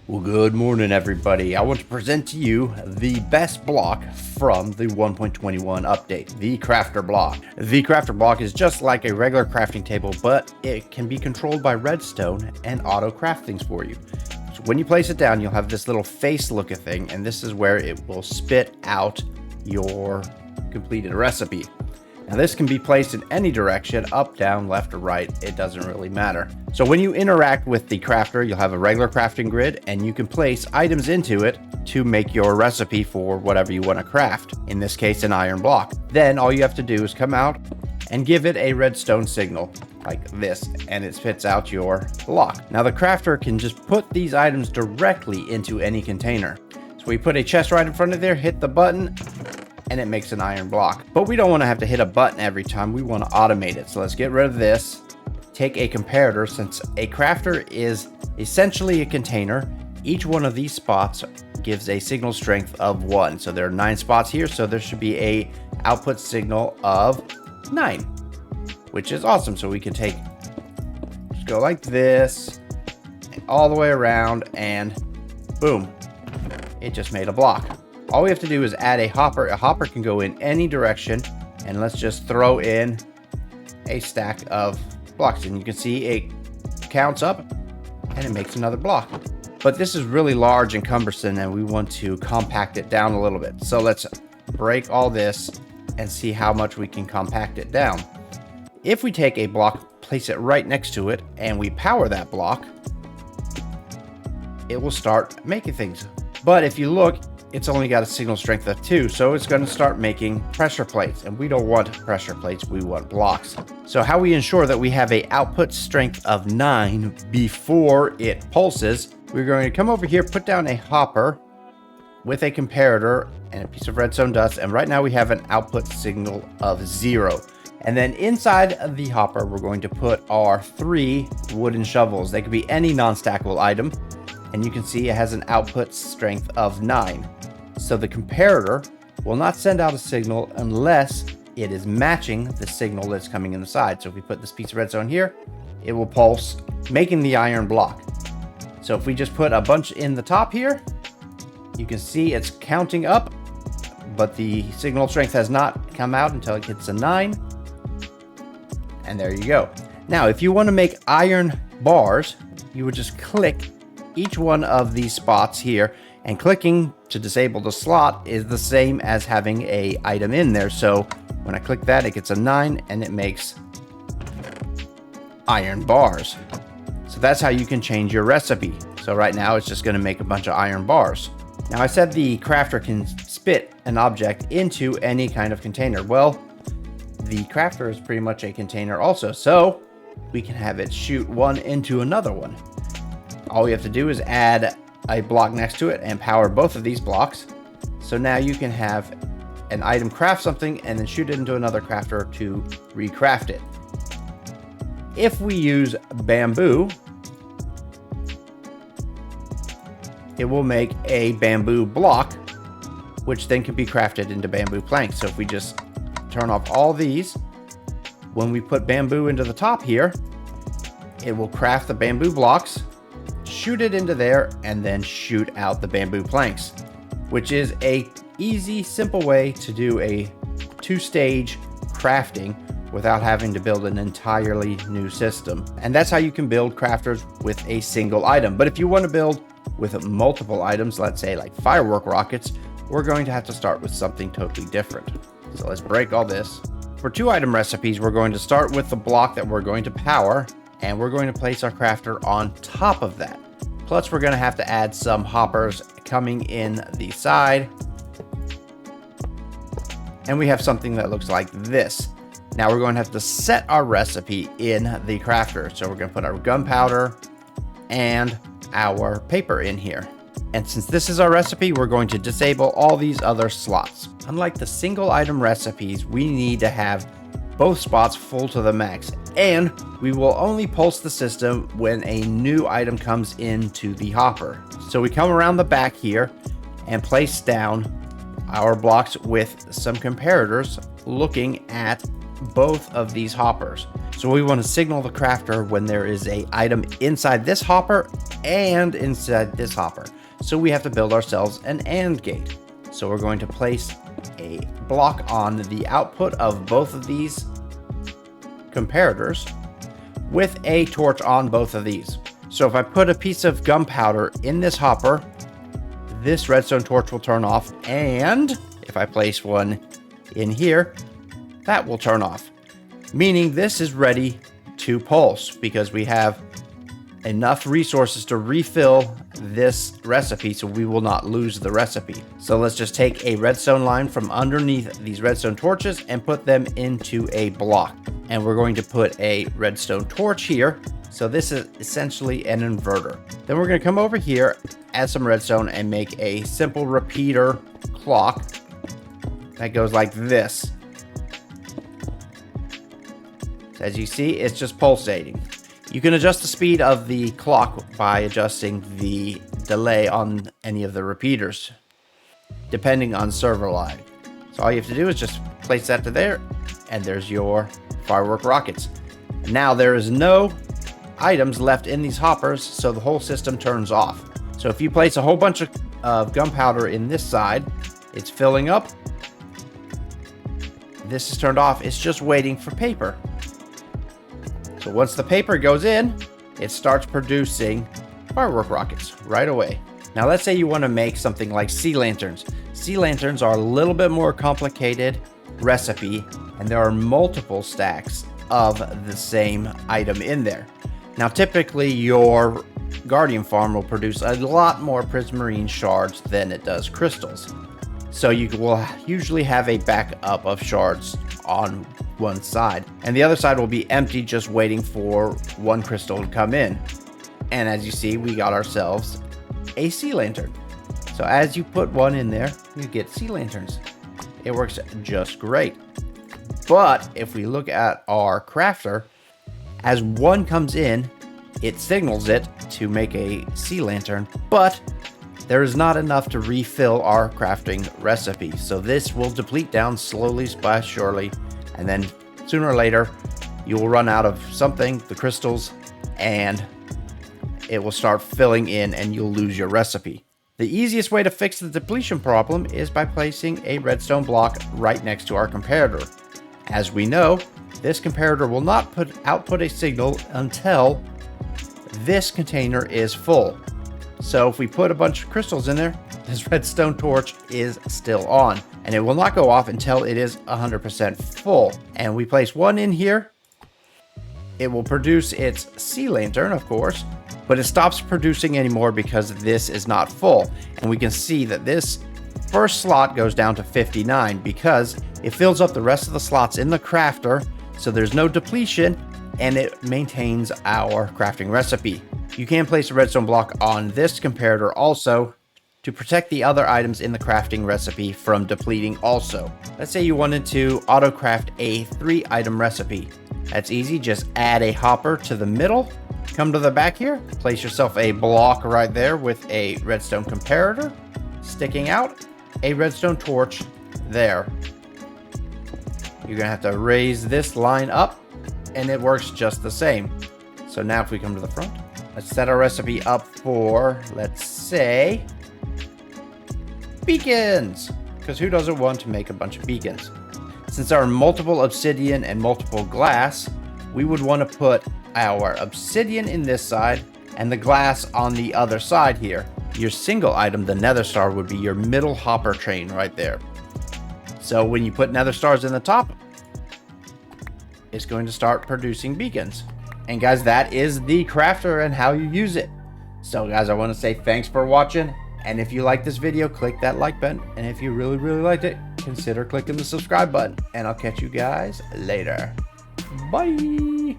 Well, good morning, everybody. I want to present to you the best block from the 1.21 update, the crafter block. The crafter block is just like a regular crafting table, but it can be controlled by redstone and auto craft things for you. So when you place it down, you'll have this little face looking thing, and this is where it will spit out your completed recipe. Now this can be placed in any direction, up, down, left, or right, it doesn't really matter. So when you interact with the crafter, you'll have a regular crafting grid and you can place items into it to make your recipe for whatever you want to craft. In this case, an iron block. Then all you have to do is come out and give it a redstone signal like this, and it spits out your block. Now the crafter can just put these items directly into any container. So we put a chest right in front of there, hit the button, and it makes an iron block. But we don't want to have to hit a button every time. We want to automate it. So let's get rid of this. Take a comparator. Since a crafter is essentially a container, each one of these spots gives a signal strength of 1. So there are 9 spots here, so there should be a output signal of 9, which is awesome. So we can just go like this and all the way around, and boom, it just made a block. All we have to do is add a hopper. A hopper can go in any direction, and let's just throw in a stack of blocks, and you can see it counts up and it makes another block. But this is really large and cumbersome, and we want to compact it down a little bit. So let's break all this and see how much we can compact it down. If we take a block, place it right next to it, and we power that block, it will start making things. But if you look, it's only got a signal strength of 2, so it's going to start making pressure plates, and we don't want pressure plates, we want blocks. So how we ensure that we have a output strength of 9 before it pulses, we're going to come over here, put down a hopper with a comparator and a piece of redstone dust, and right now we have an output signal of 0. And then inside of the hopper, we're going to put our 3 wooden shovels. They could be any non-stackable item, and you can see it has an output strength of 9. So the comparator will not send out a signal unless it is matching the signal that's coming in the side. So if we put this piece of redstone here, it will pulse, making the iron block. So if we just put a bunch in the top here, you can see it's counting up, but the signal strength has not come out until it hits a 9. And there you go. Now, if you want to make iron bars, you would just click each one of these spots here, and clicking to disable the slot is the same as having a item in there. So when I click that, it gets a 9 and it makes iron bars. So that's how you can change your recipe. So right now it's just going to make a bunch of iron bars. Now I said the crafter can spit an object into any kind of container. Well, the crafter is pretty much a container also, so we can have it shoot one into another one. All we have to do is add a block next to it and power both of these blocks. So now you can have an item craft something and then shoot it into another crafter to recraft it. If we use bamboo, it will make a bamboo block, which then can be crafted into bamboo planks. So if we just turn off all these, when we put bamboo into the top here, it will craft the bamboo blocks, shoot it into there, and then shoot out the bamboo planks, which is a easy, simple way to do a 2-stage crafting without having to build an entirely new system. And that's how you can build crafters with a single item. But if you want to build with multiple items, let's say like firework rockets, we're going to have to start with something totally different. So let's break all this. For 2-item recipes, we're going to start with the block that we're going to power, and we're going to place our crafter on top of that. Plus, we're going to have to add some hoppers coming in the side. And we have something that looks like this. Now we're going to have to set our recipe in the crafter. So we're going to put our gunpowder and our paper in here. And since this is our recipe, we're going to disable all these other slots. Unlike the single item recipes, we need to have both spots full to the max. And we will only pulse the system when a new item comes into the hopper. So we come around the back here and place down our blocks with some comparators looking at both of these hoppers. So we want to signal the crafter when there is an item inside this hopper and inside this hopper. So we have to build ourselves an AND gate. So we're going to place a block on the output of both of these comparators with a torch on both of these. So if I put a piece of gunpowder in this hopper, this redstone torch will turn off, and if I place one in here, that will turn off, meaning this is ready to pulse because we have enough resources to refill this recipe, so we will not lose the recipe. So let's just take a redstone line from underneath these redstone torches and put them into a block. And we're going to put a redstone torch here. So this is essentially an inverter. Then we're going to come over here, add some redstone, and make a simple repeater clock that goes like this. As you see, it's just pulsating. You can adjust the speed of the clock by adjusting the delay on any of the repeaters, depending on server lag. So all you have to do is just place that to there, and there's your firework rockets. Now there is no items left in these hoppers, so the whole system turns off. So if you place a whole bunch of gunpowder in this side, it's filling up. This is turned off. It's just waiting for paper. So once the paper goes in, it starts producing firework rockets right away. Now let's say you want to make something like sea lanterns. Sea lanterns are a little bit more complicated recipe, and there are multiple stacks of the same item in there. Now typically your Guardian farm will produce a lot more prismarine shards than it does crystals. So you will usually have a backup of shards on one side, and the other side will be empty, just waiting for one crystal to come in. And as you see, we got ourselves a sea lantern. So as you put one in there, you get sea lanterns. It works just great. But if we look at our crafter, as one comes in, it signals it to make a sea lantern, but there is not enough to refill our crafting recipe. So this will deplete down slowly but surely, and then sooner or later you will run out of something, the crystals, and it will start filling in and you'll lose your recipe. The easiest way to fix the depletion problem is by placing a redstone block right next to our comparator. As we know, this comparator will not output a signal until this container is full. So if we put a bunch of crystals in there, this redstone torch is still on, and it will not go off until it is 100% full. And we place one in here, it will produce its sea lantern, of course, but it stops producing anymore because this is not full. And we can see that this first slot goes down to 59 because it fills up the rest of the slots in the crafter, so there's no depletion, and it maintains our crafting recipe. You can place a redstone block on this comparator also to protect the other items in the crafting recipe from depleting also. Let's say you wanted to auto craft a 3-item recipe. That's easy, just add a hopper to the middle, come to the back here, place yourself a block right there with a redstone comparator sticking out, a redstone torch there. You're gonna have to raise this line up, and it works just the same. So now if we come to the front, let's set our recipe up for, let's say, beacons, because who doesn't want to make a bunch of beacons? Since there are multiple obsidian and multiple glass, we would want to put our obsidian in this side and the glass on the other side here. Your single item, the nether star, would be your middle hopper train right there. So when you put nether stars in the top, it's going to start producing beacons. And guys, that is the crafter and how you use it. So guys, I want to say thanks for watching. And if you like this video, click that like button. And if you really liked it, consider clicking the subscribe button. And I'll catch you guys later. Bye.